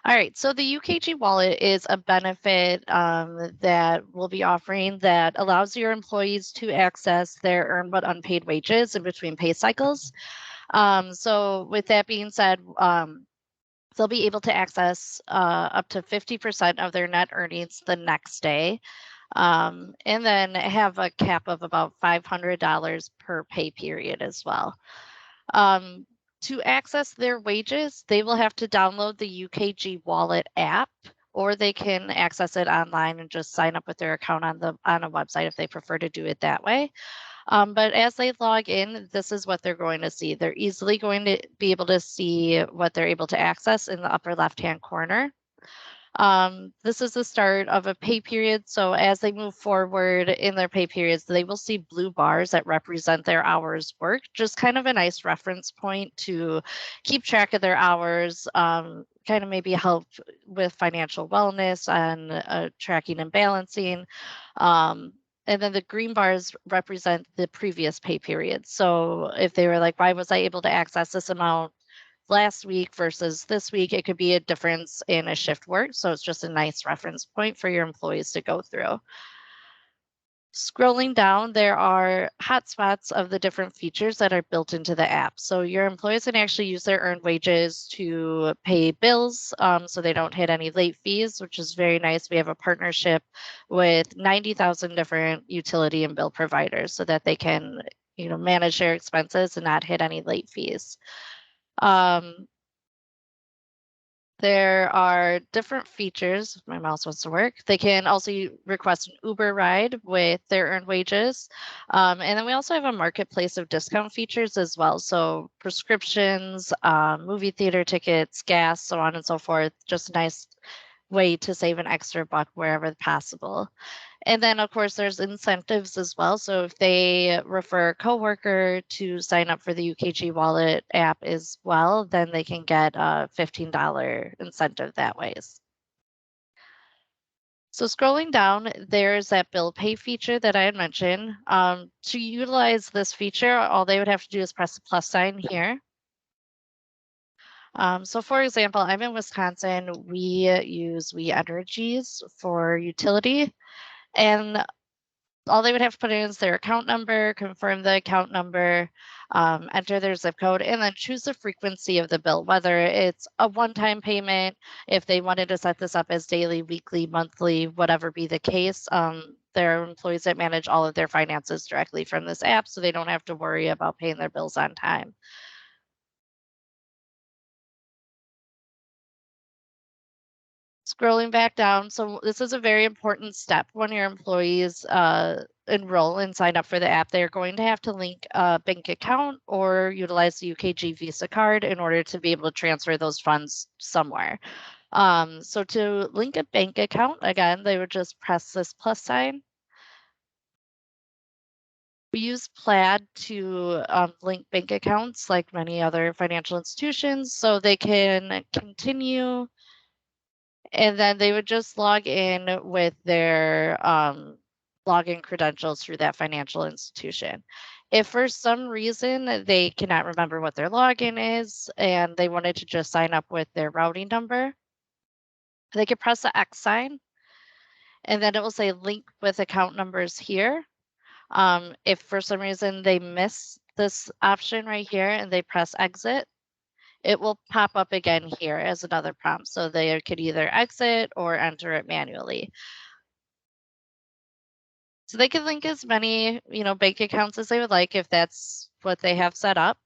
All right, so the UKG Wallet is a benefit that we'll be offering that allows your employees to access their earned but unpaid wages in between pay cycles. So with that being said, they'll be able to access up to 50% of their net earnings the next day, and then have a cap of about $500 per pay period as well. Um, to access their wages, they will have to download the UKG Wallet app, or they can access it online and just sign up with their account on a website if they prefer to do it that way. But as they log in, this is what they're going to see. They're easily going to be able to see what they're able to access in the upper left-hand corner. This is the start of a pay period. So as they move forward in their pay periods, they will see blue bars that represent their hours worked, just kind of a nice reference point to keep track of their hours, kind of maybe help with financial wellness and tracking and balancing. And then the green bars represent the previous pay period. So if they were like, why was I able to access this amount last week versus this week, it could be a difference in a shift work. So it's just a nice reference point for your employees to go through. Scrolling down, there are hotspots of the different features that are built into the app. So your employees can actually use their earned wages to pay bills, so they don't hit any late fees, which is very nice. We have a partnership with 90,000 different utility and bill providers so that they can, manage their expenses and not hit any late fees. There are different features. My mouse wants to work. They can also request an Uber ride with their earned wages. And then we also have a marketplace of discount features as well. So prescriptions, movie theater tickets, gas, so on and so forth. Just a nice way to save an extra buck wherever possible. And then, of course, there's incentives as well. So if they refer a coworker to sign up for the UKG Wallet app as well, then they can get a $15 incentive that way. So scrolling down, there's that bill pay feature that I had mentioned. To utilize this feature, all they would have to do is press the plus sign here. So for example, I'm in Wisconsin. We use We Energies for utility. And all they would have to put in is their account number, confirm the account number, enter their zip code, and then choose the frequency of the bill, whether it's a one-time payment, if they wanted to set this up as daily, weekly, monthly, whatever be the case. There are employees that manage all of their finances directly from this app, so they don't have to worry about paying their bills on time. Scrolling back down, so this is a very important step when your employees enroll and sign up for the app. They're going to have to link a bank account or utilize the UKG Visa card in order to be able to transfer those funds somewhere. So to link a bank account, again, they would just press this plus sign. We use Plaid to link bank accounts like many other financial institutions, so they can continue, and then they would just log in with their login credentials through that financial institution. If for some reason they cannot remember what their login is and they wanted to just sign up with their routing number, they could press the X sign, and then it will say link with account numbers here. If for some reason they miss this option right here and they press exit, it will pop up again here as another prompt. So they could either exit or enter it manually. So they can link as many, bank accounts as they would like if that's what they have set up.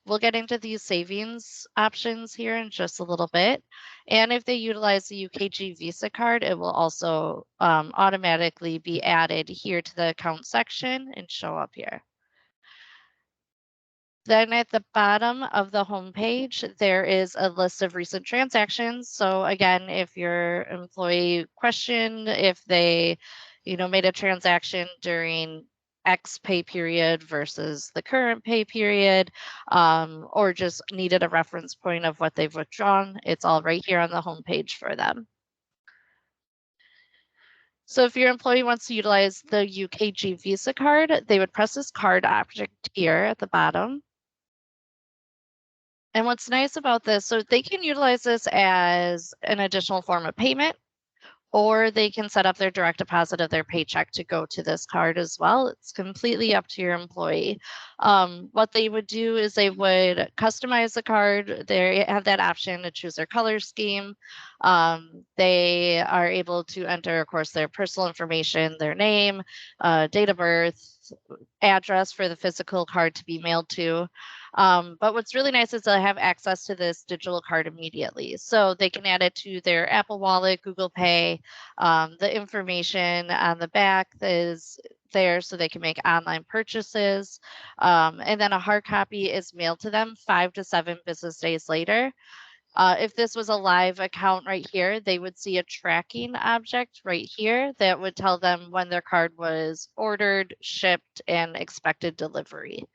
We'll get into these savings options here in just a little bit. And if they utilize the UKG Visa card, it will also automatically be added here to the account section and show up here. Then at the bottom of the homepage, there is a list of recent transactions. So again, if your employee questioned if they, made a transaction during X pay period versus the current pay period, or just needed a reference point of what they've withdrawn, it's all right here on the homepage for them. So if your employee wants to utilize the UKG Visa card, they would press this card object here at the bottom. And what's nice about this, so they can utilize this as an additional form of payment, or they can set up their direct deposit of their paycheck to go to this card as well. It's completely up to your employee. What they would do is they would customize the card. They have that option to choose their color scheme. They are able to enter, of course, their personal information, their name, date of birth, address for the physical card to be mailed to. But what's really nice is they'll have access to this digital card immediately. So they can add it to their Apple Wallet, Google Pay. The information on the back is there so they can make online purchases. And then a hard copy is mailed to them 5 to 7 business days later. If this was a live account right here, they would see a tracking object right here that would tell them when their card was ordered, shipped, and expected delivery.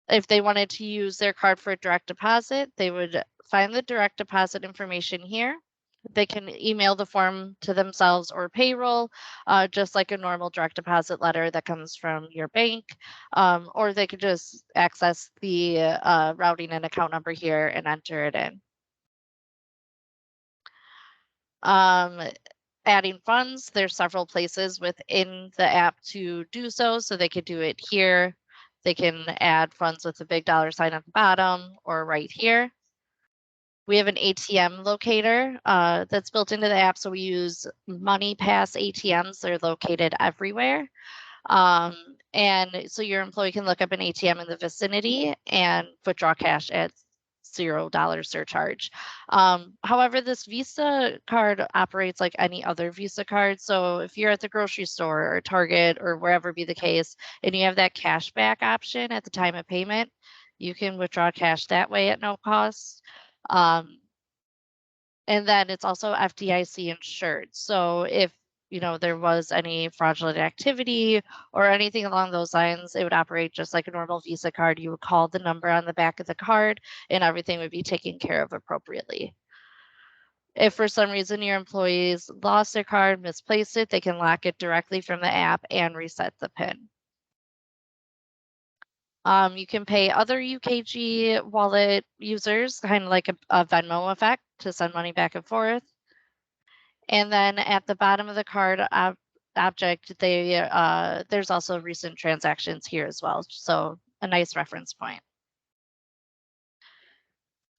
If they wanted to use their card for direct deposit, they would find the direct deposit information here. They can email the form to themselves or payroll, just like a normal direct deposit letter that comes from your bank, or they could just access the routing and account number here and enter it in. Um, Adding funds, there's several places within the app to do so. So they could do it here. They can add funds with a big dollar sign at the bottom or right here. We have an ATM locator that's built into the app. So we use Money Pass ATMs. They're located everywhere. And so your employee can look up an ATM in the vicinity and withdraw cash at $0 surcharge. However, this Visa card operates like any other Visa card. So if you're at the grocery store or Target or wherever be the case, and you have that cash back option at the time of payment, you can withdraw cash that way at no cost. Um, and then it's also FDIC insured. So if there was any fraudulent activity or anything along those lines, it would operate just like a normal Visa card. You would call the number on the back of the card and everything would be taken care of appropriately. If for some reason your employees lost their card, misplaced it, they can lock it directly from the app and reset the PIN. You can pay other UKG wallet users, kind of like a Venmo effect, to send money back and forth. And then at the bottom of the card object, there's also recent transactions here as well. So a nice reference point.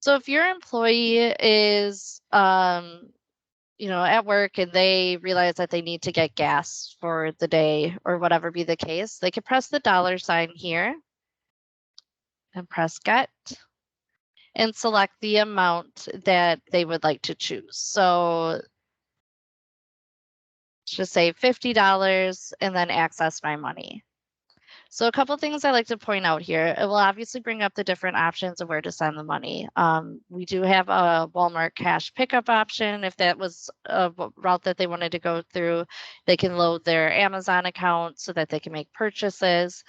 So if your employee is, at work and they realize that they need to get gas for the day or whatever be the case, they could press the dollar sign here and press get and select the amount that they would like to choose. So just say $50 and then access my money. So a couple things I like to point out here. It will obviously bring up the different options of where to send the money. We do have a Walmart cash pickup option. If that was a route that they wanted to go through, they can load their Amazon account so that they can make purchases.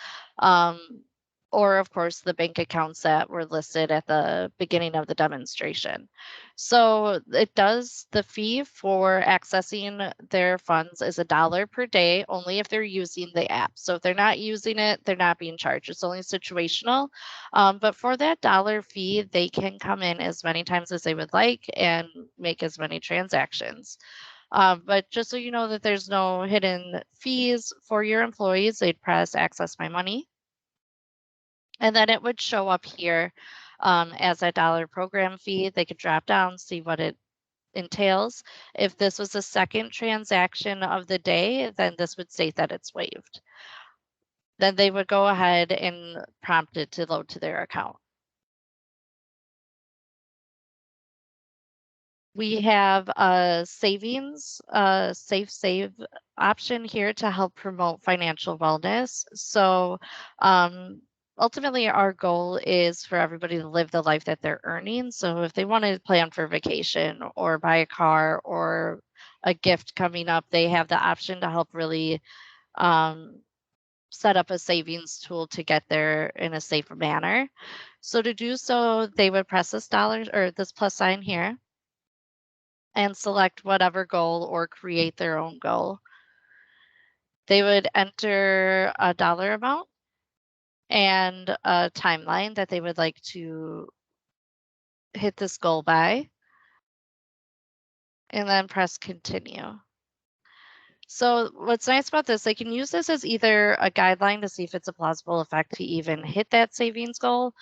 Or of course the bank accounts that were listed at the beginning of the demonstration. So the fee for accessing their funds is $1 per day, only if they're using the app. So if they're not using it, they're not being charged. It's only situational. But for that dollar fee, they can come in as many times as they would like and make as many transactions. But just so you know that there's no hidden fees for your employees, they'd press access my money. And then it would show up here as a dollar program fee. They could drop down, see what it entails. If this was the second transaction of the day, then this would state that it's waived. Then they would go ahead and prompt it to load to their account. We have a savings, safe save option here to help promote financial wellness. So ultimately, our goal is for everybody to live the life that they're earning. So if they want to plan for vacation or buy a car or a gift coming up, they have the option to help really um, set up a savings tool to get there in a safer manner. So to do so, they would press this dollar or this plus sign here and select whatever goal or create their own goal. They would enter a dollar amount and a timeline that they would like to hit this goal by, and then press continue. So what's nice about this, they can use this as either a guideline to see if it's a plausible effect to even hit that savings goal,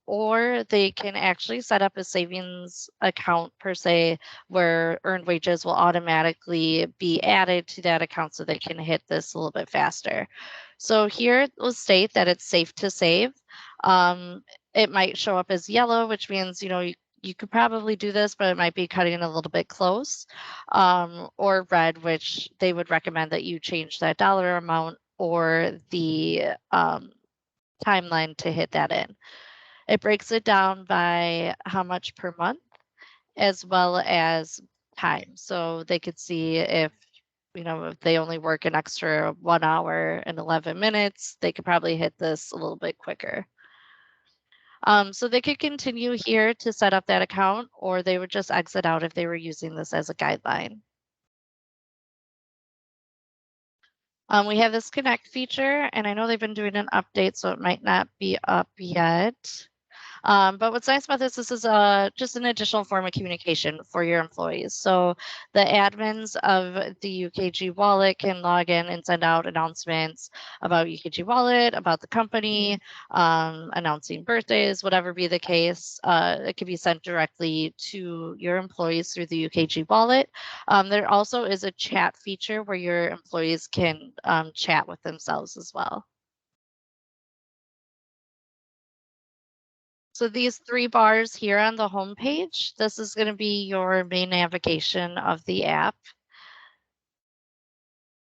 or they can actually set up a savings account per se, where earned wages will automatically be added to that account so they can hit this a little bit faster. So here it will state that it's safe to save. It might show up as yellow, which means, you could probably do this, but it might be cutting a little bit close, or red, which they would recommend that you change that dollar amount or the timeline to hit that in. It breaks it down by how much per month as well as time. So they could see if they only work an extra 1 hour and 11 minutes, they could probably hit this a little bit quicker. So they could continue here to set up that account, or they would just exit out if they were using this as a guideline. We have this connect feature, and I know they've been doing an update, so it might not be up yet. But what's nice about this is just an additional form of communication for your employees. So the admins of the UKG Wallet can log in and send out announcements about UKG Wallet, about the company, announcing birthdays, whatever be the case. It can be sent directly to your employees through the UKG Wallet. There also is a chat feature where your employees can chat with themselves as well. So these 3 bars here on the home page, this is gonna be your main navigation of the app.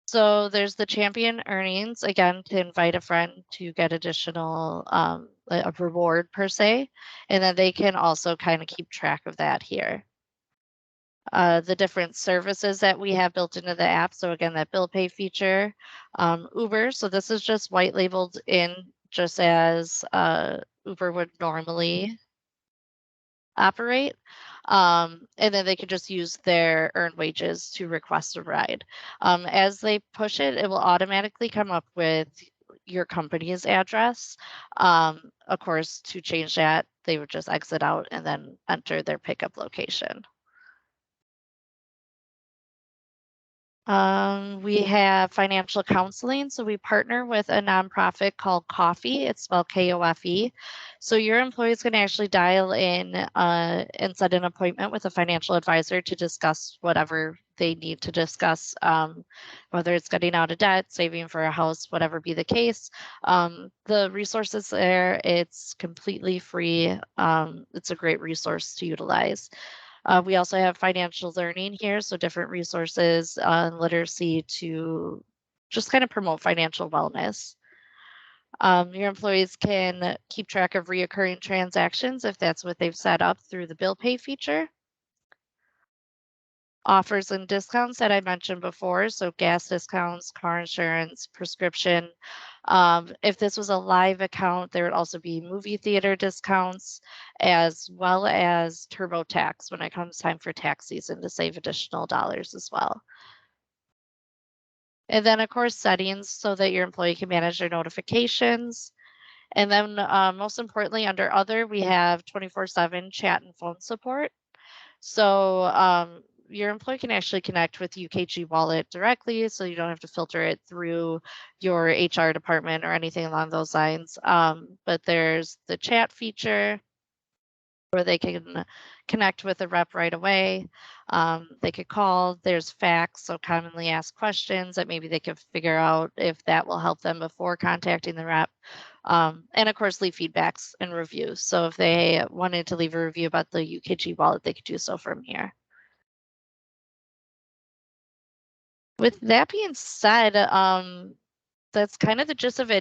So there's the champion earnings, again, to invite a friend to get additional, a reward per se, and then they can also kinda keep track of that here. The different services that we have built into the app, so again, that bill pay feature, Uber, so this is just white labeled in just as, Uber would normally operate. And then they could just use their earned wages to request a ride. As they push it, it will automatically come up with your company's address. Of course, to change that, they would just exit out and then enter their pickup location. We have financial counseling. So we partner with a nonprofit called Coffee. It's spelled KOFE. So your employees can actually dial in and set an appointment with a financial advisor to discuss whatever they need to discuss, whether it's getting out of debt, saving for a house, whatever be the case. The resources there, it's completely free. It's a great resource to utilize. We also have financial learning here, so different resources on literacy to just kind of promote financial wellness. Your employees can keep track of reoccurring transactions if that's what they've set up through the bill pay feature. Offers and discounts that I mentioned before, so gas discounts, car insurance, prescription. If this was a live account, there would also be movie theater discounts as well as TurboTax when it comes time for tax season to save additional dollars as well. And then, of course, settings so that your employee can manage their notifications. And then, most importantly, under other, we have 24/7 chat and phone support. So your employee can actually connect with UKG Wallet directly, so you don't have to filter it through your HR department or anything along those lines. But there's the chat feature where they can connect with a rep right away. They could call. There's fax, so commonly asked questions that maybe they could figure out if that will help them before contacting the rep. And of course, leave feedbacks and reviews. So if they wanted to leave a review about the UKG wallet, they could do so from here. With that being said, that's kind of the gist of it.